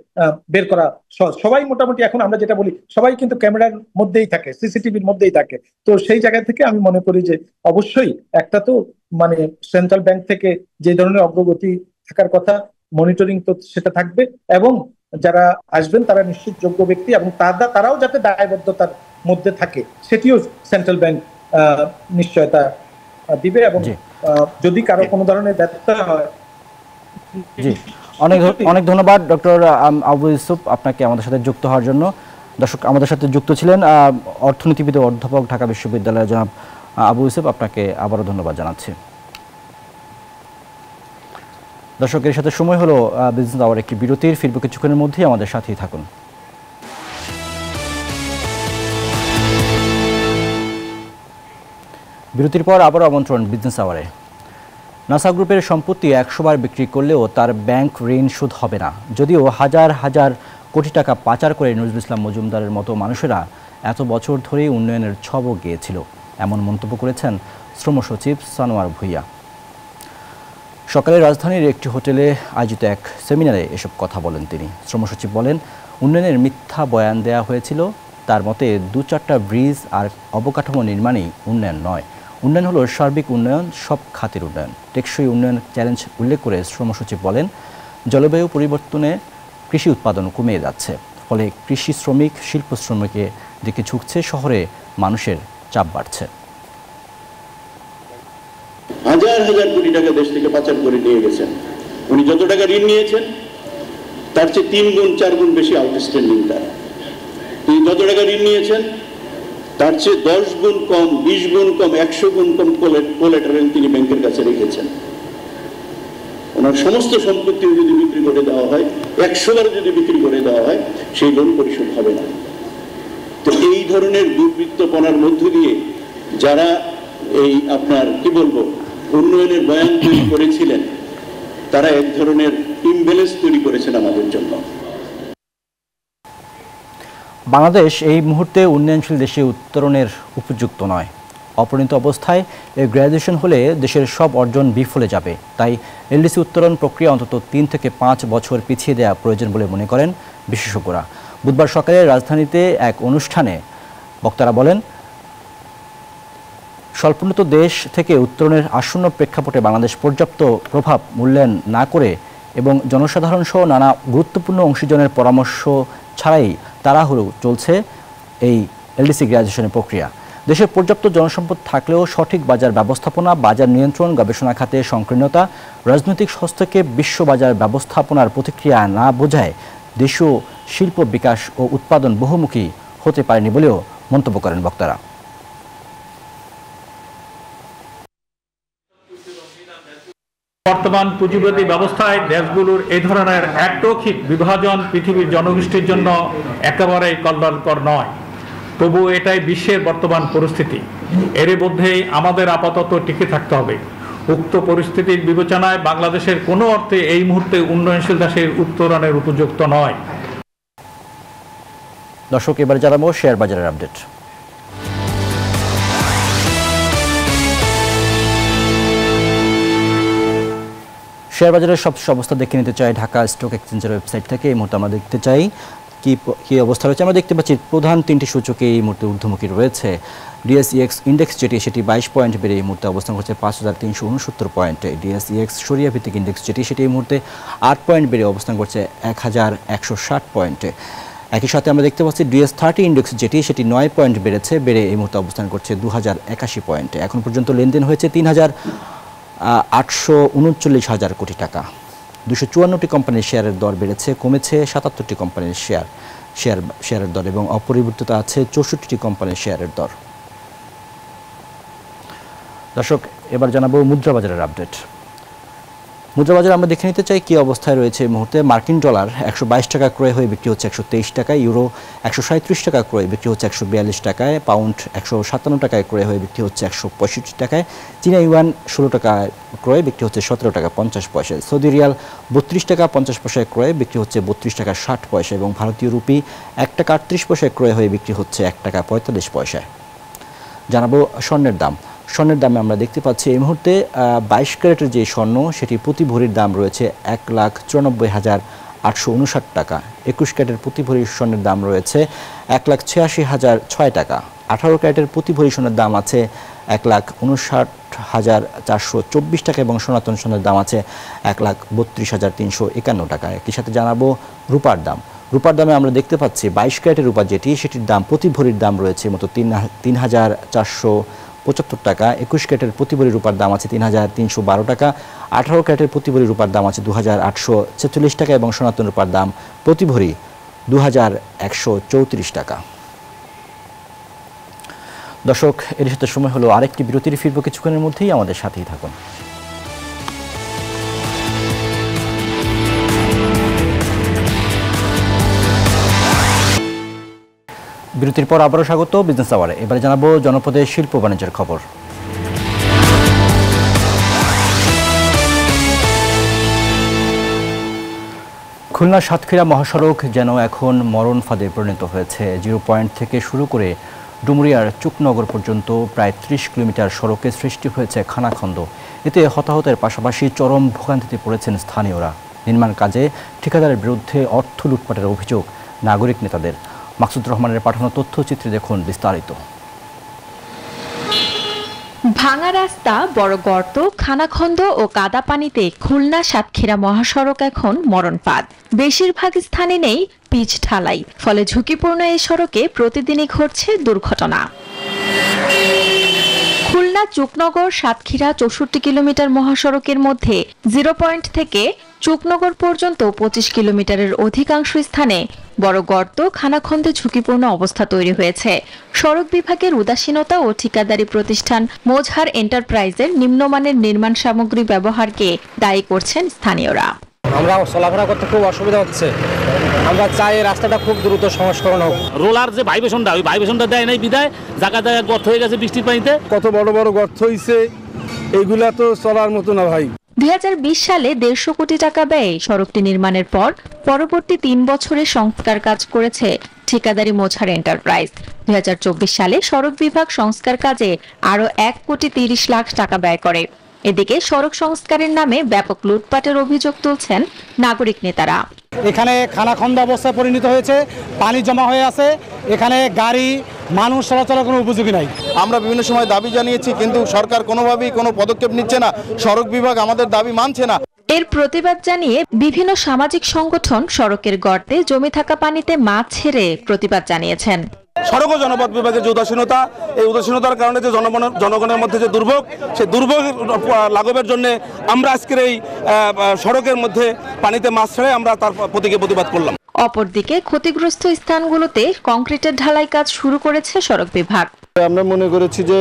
বের করা সবাই মোটামুটি, এখন আমরা যেটা বলি সবাই কিন্তু ক্যামেরার মধ্যেই থাকে, সিসিটিভির মধ্যেই থাকে। তো সেই জায়গা থেকে আমি মনে করি যে অবশ্যই একটা তো মানে সেন্ট্রাল ব্যাংক থেকে যে ধরনের অগ্রগতি থাকার কথা, মনিটরিং তো সেটা থাকবে, এবং যারা আসবেন তারা নিশ্চিত যোগ্য ব্যক্তি, এবং তারাও যাতে দায়বদ্ধতার মধ্যে থাকে সেটিও সেন্ট্রাল ব্যাংক নিশ্চয়তা দিবে। এবং যদি কারো কোনো ধরনের ব্যর্থতা হয়। জি, অনেক ধন্যবাদ ডক্টর আবু ইউসুফ আপনাকে আমাদের সাথে যুক্ত হওয়ার জন্য। দর্শক, আমাদের সাথে যুক্ত ছিলেন অর্থনীতিবিদ ও অধ্যাপক, ঢাকা বিশ্ববিদ্যালয়ের জনাব আবু ইউসুফ। আপনাকে আবারও ধন্যবাদ জানাচ্ছি। দর্শক, এর সাথে সময় হলো বিজনেস আওয়ার একটি বিরতির। ফিরব কিছুক্ষণের মধ্যেই, আমাদের সাথেই থাকুন। বিরতির পর আবারও আমন্ত্রণ বিজনেস আওয়ারে। নাসা গ্রুপের সম্পত্তি 100 বার বিক্রি করলেও তার ব্যাংক ঋণ শোধ হবে না। যদিও হাজার হাজার কোটি টাকা পাচার করে নজরুল ইসলাম মজুমদারের মতো মানুষেরা এত বছর ধরেই উন্নয়নের ছবও গিয়েছিল, এমন মন্তব্য করেছেন শ্রম সচিব সানোয়ার ভূঁইয়া। সকালে রাজধানীর একটি হোটেলে আয়োজিত এক সেমিনারে এসব কথা বলেন তিনি। শ্রম সচিব বলেন, উন্নয়নের মিথ্যা বয়ান দেয়া হয়েছিল। তার মতে 2-4টা ব্রিজ আর অবকাঠামো নির্মাণই উন্নয়ন নয়। উন্নয়ন হলো সার্বিক উন্নয়ন, সব খাতের উন্নয়ন। টেকসই উন্নয়ন চ্যালেঞ্জ উল্লেখ করে শ্রম সচিব বলেন, জলবায়ু পরিবর্তনে কৃষি উৎপাদন কমে যাচ্ছে, ফলে কৃষি শ্রমিক, শিল্প শ্রমিকের দিকে ঝুঁকছে, শহরে মানুষের চাপ বাড়ছে। হাজার হাজার কোটি টাকা দেশ থেকে পাচার করে নিয়ে গেছেন। উনি যত টাকা ঋণ নিয়েছেন তার চেয়ে 3 গুণ 4 গুণ বেশি আউটস্ট্যান্ডিং তার। তিনি যত টাকা ঋণ নিয়েছেন তার চেয়ে 10 গুণ কম, 20 গুণ কম, 100 গুণ কম কোলাটেরাল তিনি ব্যাংকের কাছে রেখেছেন। ওনার সমস্ত সম্পত্তি যদি বিক্রি করে দেওয়া হয়, 100 বার যদি বিক্রি করে দেওয়া হয়, সেই লোন পরিশোধ হবে না। তো এই ধরনের দুর্বৃত্তপনার মধ্য দিয়ে যারা এই আপনার কি বলবো উন্নয়নের বয়ান তৈরি করেছিলেন, তারা এক ধরনের ইমব্যালেন্স তৈরি করেছেন আমাদের জন্য। বাংলাদেশ এই মুহূর্তে উন্নয়নশীল দেশে উত্তরণের উপযুক্ত নয়। অপরিণত অবস্থায় এই গ্র্যাজুয়েশন হলে দেশের সব অর্জন বিফলে যাবে। তাই এলডিসি উত্তরণ প্রক্রিয়া অন্তত 3 থেকে 5 বছর পিছিয়ে দেওয়া প্রয়োজন বলে মনে করেন বিশেষজ্ঞরা। বুধবার সকালে রাজধানীতে এক অনুষ্ঠানে বক্তারা বলেন, স্বল্পোন্নত দেশ থেকে উত্তরণের আসন্ন প্রেক্ষাপটে বাংলাদেশ পর্যাপ্ত প্রভাব মূল্যায়ন না করে এবং জনসাধারণ সহ নানা গুরুত্বপূর্ণ অংশীজনের পরামর্শ ছাড়াই তাড়াহুড়ো চলছে এই এলডিসি গ্র্যাজুয়েশনের প্রক্রিয়া। দেশে পর্যাপ্ত জনসম্পদ থাকলেও সঠিক বাজার ব্যবস্থাপনা, বাজার নিয়ন্ত্রণ, গবেষণা খাতে সংকীর্ণতা, রাজনৈতিক হস্তক্ষেপ বিশ্ব বাজার ব্যবস্থাপনার প্রতিক্রিয়া না বোঝায় দেশীয় শিল্প বিকাশ ও উৎপাদন বহুমুখী হতে পারেনি বলেও মন্তব্য করেন বক্তারা। বর্তমান পুঁজিবাদী ব্যবস্থায় দেশগুলোর এই ধরনের একরৈখিক বিভাজন পৃথিবীর জনগোষ্ঠীর জন্য একেবারেই কল্যাণকর নয়। তবু এটাই বিশ্বের বর্তমান পরিস্থিতি। এর মধ্যেই আমাদের আপাতত টিকে থাকতে হবে। উক্ত পরিস্থিতির বিবেচনায় বাংলাদেশের কোনো অর্থে এই মুহূর্তে উন্নয়নশীল দেশের উত্তরণের উপযুক্ত নয়। দর্শক, এবার জানাবো শেয়ার বাজারের আপডেট। শেয়ার বাজারের সবশেষ অবস্থা দেখে নিতে চাই ঢাকা স্টক এক্সচেঞ্জের ওয়েবসাইট থেকে। এই মুহূর্তে আমরা দেখতে চাই কি অবস্থা রয়েছে। আমরা দেখতে পাচ্ছি প্রধান 3টি সূচকে এই মুহূর্তে ঊর্ধ্বমুখী রয়েছে। ডিএসইএক্স ইন্ডেক্স সেটি 22 পয়েন্ট বেড়ে এই মুহূর্তে অবস্থান করছে 5369 পয়েন্টে। ডিএসইএক্স সরিয়া ভিত্তিক ইন্ডেক্স সেটি এই মুহূর্তে 8 পয়েন্ট বেড়ে অবস্থান করছে 1160 পয়েন্টে। একই সাথে আমরা দেখতে পাচ্ছি ডিএস30 ইন্ডেক্স সেটি 9 পয়েন্ট বেড়ে এই মুহূর্তে অবস্থান করছে 2081 পয়েন্টে। এখন পর্যন্ত লেনদেন হয়েছে 3,839,000 কোটি টাকা। 254টি কোম্পানির শেয়ারের দর বেড়েছে, কমেছে 77টি কোম্পানির শেয়ারের দর এবং অপরিবর্তিত আছে 64টি কোম্পানির শেয়ারের দর। দর্শক, এবার জানাবো মুদ্রাবাজারের আপডেট। মুদ্রাবাজার আমরা দেখে নিতে চাই কি অবস্থায় রয়েছে এই মুহূর্তে। মার্কিন ডলার 122 টাকা ক্রয় হয়ে বিক্রি হচ্ছে 123 টাকায়, ইউরো 137 টাকা ক্রয় বিক্রি হচ্ছে 142 টাকায়, পাউন্ড 157 টাকায় ক্রয় হয়ে বিক্রি হচ্ছে 165 টাকায়, চীনা ইউয়ান 16 টাকায় ক্রয় বিক্রি হচ্ছে 17 টাকা 50 পয়সায়, সৌদি রিয়াল 32 টাকা 50 পয়সায় ক্রয় বিক্রি হচ্ছে 32 টাকা 60 পয়সা এবং ভারতীয় রুপি 1 টাকা 38 পয়সায় ক্রয় হয়ে বিক্রি হচ্ছে 1 টাকা 45 পয়সায়। জানাবো স্বর্ণের দাম। স্বর্ণের দামে আমরা দেখতে পাচ্ছি এই মুহূর্তে 22 ক্যারেটের যে স্বর্ণ সেটি প্রতি ভরির দাম রয়েছে 1,94,859 টাকা। 21 ক্যারেটের প্রতি ভরি স্বর্ণের দাম রয়েছে 1,86,006 টাকা। 18 ক্যারেটের প্রতি ভরি স্বর্ণের দাম আছে 1,59,424 টাকা এবং সনাতন স্বর্ণের দাম আছে 1,32,351 টাকা। একই সাথে জানাবো রূপার দাম। রূপার দামে আমরা দেখতে পাচ্ছি 22 ক্যারেটের রূপা সেটির দাম প্রতি ভরির দাম রয়েছে মতো 3,475 টাকা। 21 ক্যারেটের প্রতি ভরি রূপার দাম আছে 3,312 টাকা। 18 ক্যারেটের প্রতি ভরি রূপার দাম আছে 2,846 টাকা এবং সনাতন রূপার দাম প্রতি ভরি 2,134 টাকা। দর্শক, এর সাথে সময় হলো আরেকটি বিরতির, ফিরবো কিছুক্ষণের মধ্যেই, আমাদের সাথেই থাকুন। বিরতির পর আবারও স্বাগত বিজনেস আওয়ারে। এবারে জানাবো জনপদের শিল্প বাণিজ্যের খবর। খুলনা সাতক্ষীরা মহাসড়ক যেন এখন মরণ ফাঁদে পরিণত হয়েছে। 0 পয়েন্ট থেকে শুরু করে ডুমুরিয়ার চুকনগর পর্যন্ত প্রায় 30 কিলোমিটার সড়কে সৃষ্টি হয়েছে খানাখন্দ। এতে হতাহতের পাশাপাশি চরম ভোগান্তিতে পড়েছেন স্থানীয়রা। নির্মাণ কাজে ঠিকাদারের বিরুদ্ধে অর্থ লুটপাটের অভিযোগ নাগরিক নেতাদের। মাকসুদ রহমানের পাঠানো তথ্যচিত্রে দেখুন বিস্তারিত। ভাঙা রাস্তা, বড় গর্ত, খানাখন্দ ও কাদা পানিতে খুলনা সাতক্ষীরা মহাসড়ক এখন মরণ ফাঁদ। বেশিরভাগ স্থানে নেই পিচ ঢালাই, ফলে ঝুঁকিপূর্ণ এই সড়কে প্রতিদিনই ঘটছে দুর্ঘটনা। খুলনা চুকনগর সাতক্ষীরা 64 কিলোমিটার মহাসড়কের মধ্যে 0 পয়েন্ট থেকে চুকনগর পর্যন্ত 25 কিলোমিটারের অধিকাংশ স্থানে বড় গর্ত, খানাখন্দে ঝুঁকিপূর্ণ অবস্থা তৈরি হয়েছে। সড়ক বিভাগের উদাসীনতা ও ঠিকাদারি প্রতিষ্ঠান মোজহার এন্টারপ্রাইজের নিম্নমানের নির্মাণ সামগ্রী ব্যবহারকে দায়ী করছেন স্থানীয়রা। আমরা চলাফেরা করতে খুব অসুবিধা হচ্ছে। আমরা চাই এই রাস্তাটা খুব দ্রুত সংস্করণ হোক। রোলার যে ভাইব্রেশনটা, ওই ভাইব্রেশনটা দেয় নাই বিদায় জায়গায় জায়গায় গর্ত হয়ে গেছে বৃষ্টির পানিতে। কত বড় বড় গর্ত হইছে, এইগুলা তো চলার মতো না ভাই। 2020 সালে 150 কোটি টাকা ব্যয়ে সড়কটি নির্মাণের পর পরবর্তী 3 বছরে সংস্কার কাজ করেছে ঠিকাদারি মোছার এন্টারপ্রাইজ। 2024 সালে সড়ক বিভাগ সংস্কার কাজে আরো 1,30 লাখ টাকা ব্যয় করে। এদিকে সড়ক সংস্কারের নামে ব্যাপক লুটপাটের অভিযোগ তুলছেন নাগরিক নেতারা। এখানে খানাখন্দা অবস্থায় পরিণত হয়েছে, পানি জমা হয়ে আছে, এখানে গাড়ি মানুষ চলাচলের কোনো উপযোগী নাই। আমরা বিভিন্ন সময় দাবি জানিয়েছি, কিন্তু সরকার কোনোভাবেই কোনো পদক্ষেপ নিচ্ছে না, সড়ক বিভাগ আমাদের দাবি মানছে না। এর প্রতিবাদ জানিয়ে বিভিন্ন সামাজিক সংগঠন সড়কের গর্তে জমে থাকা পানিতে মাছ ছেড়ে প্রতিবাদ জানিয়েছেন। সড়ক ও জনপথ বিভাগের যে উদাসীনতা, এই উদাসীনতার কারণে যে জনগণের মধ্যে যে দুর্ভোগ, সেই দুর্ভোগ লাঘবের জন্য আমরা আজকের এই সড়কের মধ্যে পানিতে মাছ ছেড়ে আমরা তার প্রতীকে প্রতিবাদ করলাম। অপরদিকে ক্ষতিগ্রস্ত স্থানগুলোতে কংক্রিটের ঢালাই কাজ শুরু করেছে সড়ক বিভাগ। আমরা মনে করেছি যে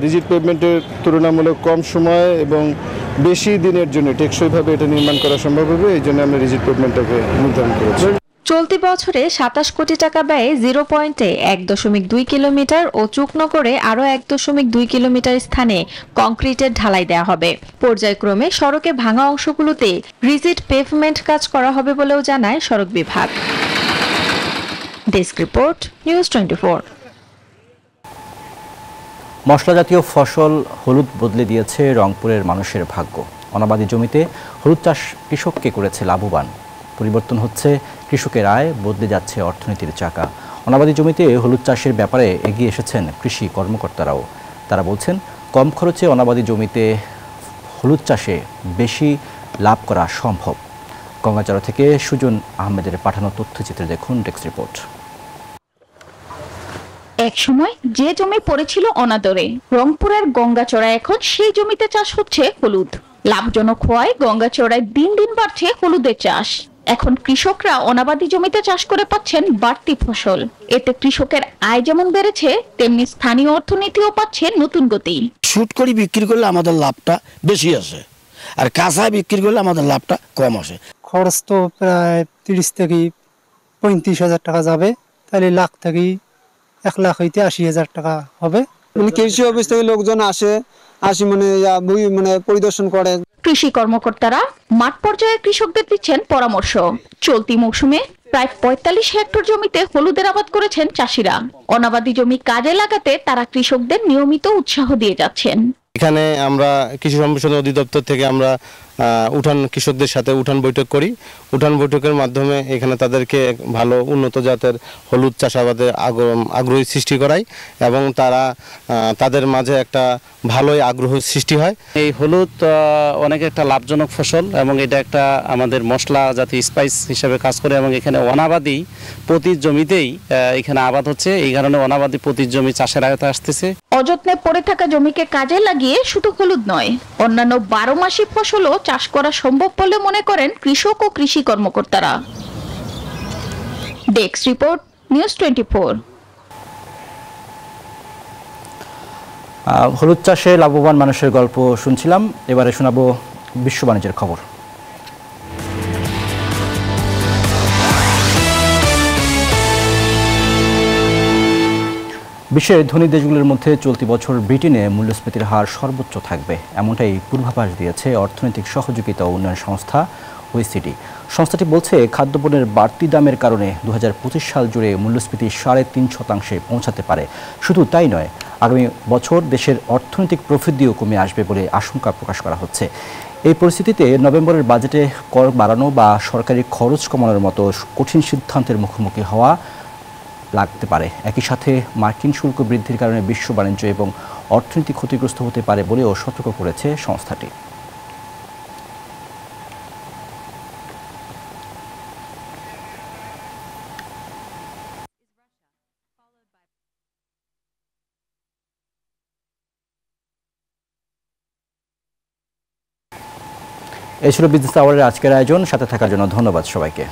রিজিড পেভমেন্টের তুলনামূলক কম সময়ে এবং বেশি দিনের জন্য টেকসইভাবে এটা নির্মাণ করা সম্ভব হবে, এই জন্য আমরা রিজিড পেভমেন্টটাকে নির্ধারণ করেছি। চলতি বছরে 27 কোটি টাকা ব্যয়ে 0 পয়েন্টে 1.2 কিলোমিটার ও চুকনগরে আরো 1.2 কিলোমিটার স্থানে কংক্রিটের ঢালাই দেওয়া হবে। পর্যায়ক্রমে সড়কে ভাঙা অংশগুলোতে রিজিড পেভমেন্ট কাজ করা হবে বলেও জানায় সড়ক বিভাগ। Desk report, news 24। মশলা জাতীয় ফসল হলুদ বদলে দিয়েছে রংপুরের মানুষের ভাগ্য। অনাবাদি জমিতে হলুদ চাষ কৃষককে করেছে লাভবান। পরিবর্তন হচ্ছে কৃষকের আয়, বদলে যাচ্ছে অর্থনীতির চাকা। অনাবাদি জমিতে হলুদ চাষের ব্যাপারে এগিয়ে এসেছেন কৃষি কর্মকর্তারাও। তারা বলছেন, কম খরচে অনাবাদি জমিতে হলুদ চাষে বেশি লাভ করা সম্ভব। গঙ্গাচড়া থেকে সুজন আহমেদের পাঠানো তথ্যচিত্রে দেখুন ডেস্ক রিপোর্ট। একসময় যে জমি পড়েছিল অনাদরে, রংপুরের গঙ্গাচড়া এখন সেই জমিতে চাষ হচ্ছে হলুদ। লাভজনক হওয়ায় গঙ্গাচড়ায় দিন দিন বাড়ছে হলুদের চাষ। এখন কৃষকরা অনাবাদি জমিতে চাষ করে পাচ্ছেন বাড়তি ফসল। এতে কৃষকের আয় যেমন বেড়েছে, তেমনি স্থানীয় অর্থনীতিও পাচ্ছে নতুন গতি। শুট করে বিক্রি করলে আমাদের লাভটা বেশি আসে, আর কাঁচা বিক্রি করলে আমাদের লাভটা কম আসে। খরচ তো প্রায় 30 থেকে 35 হাজার টাকা যাবে, তাহলে লাখ থেকে 1 লাখ হইতে 80 হাজার টাকা হবে। কৃষি অফিস থেকে লোকজন আসে মানে পরিদর্শন করে। কৃষি কর্মকর্তারা মাঠ পর্যায়ে কৃষকদের দিচ্ছেন পরামর্শ। চলতি মৌসুমে প্রায় 45 হেক্টর জমিতে হলুদের আবাদ করেছেন চাষিরা। অনাবাদি জমি কাজে লাগাতে তারা কৃষকদের নিয়মিত উৎসাহ দিয়ে যাচ্ছেন। এখানে আমরা কৃষি সম্প্রসারণ অধিদপ্তর থেকে আমরা কৃষকদের সাথে উঠান বৈঠক করি। উঠান বৈঠকের মাধ্যমে এখানে তাদেরকে ভালো উন্নত জাতের হলুদ চাষাবাদে আগ্রহী সৃষ্টি করাই এবং তাদের মাঝে একটা ভালোই আগ্রহ সৃষ্টি হয়। এই হলুদ অনেক একটা লাভজনক ফসল এবং এটা একটা আমাদের মশলা জাতীয় স্পাইস হিসেবে কাজ করে এবং এখানে অনাবাদি প্রতি জমিতেই এখানে আবাদ হচ্ছে। এই কারণে অনাবাদি প্রতি জমি চাষের আয়তায় আসতেছে। অযত্নে পড়ে থাকা জমিকে কাজে লাগিয়ে শুধু হলুদ নয়, অন্যান্য 12 মাসি ফসলও চাষ করা সম্ভব বলে মনে করেন কৃষক ও কৃষি কর্মকর্তারা। Desk report, news 24। হলুদ চাষে লাভবান মানুষের গল্প শুনছিলাম। এবারে শোনাবো বিশ্ব বাণিজ্যের খবর। বিশ্বের ধনী দেশগুলোর মধ্যে চলতি বছর ব্রিটেনে মূল্যস্ফীতির হার সর্বোচ্চ থাকবে, এমনটাই পূর্বাভাস দিয়েছে অর্থনৈতিক সহযোগিতা ও উন্নয়ন সংস্থা OECD। সংস্থাটি বলছে, খাদ্যপণ্যের বাড়তি দামের কারণে 2025 সাল জুড়ে মূল্যস্ফীতি 3.5% পৌঁছাতে পারে। শুধু তাই নয়, আগামী বছর দেশের অর্থনৈতিক প্রবৃদ্ধিও কমে আসবে বলে আশঙ্কা প্রকাশ করা হচ্ছে। এই পরিস্থিতিতে নভেম্বরের বাজেটে কর বাড়ানো বা সরকারি খরচ কমানোর মতো কঠিন সিদ্ধান্তের মুখোমুখি হওয়া লাগতে পারে। একই সাথে মার্কিন শুল্ক বৃদ্ধির কারণে বিশ্ব বাণিজ্য এবং অর্থনীতি ক্ষতিগ্রস্ত হতে পারে বলেও সতর্ক করেছে সংস্থাটি। এই ছিল বিজনেস আওয়ারের আজকের আয়োজন। সাথে থাকার জন্য ধন্যবাদ সবাইকে।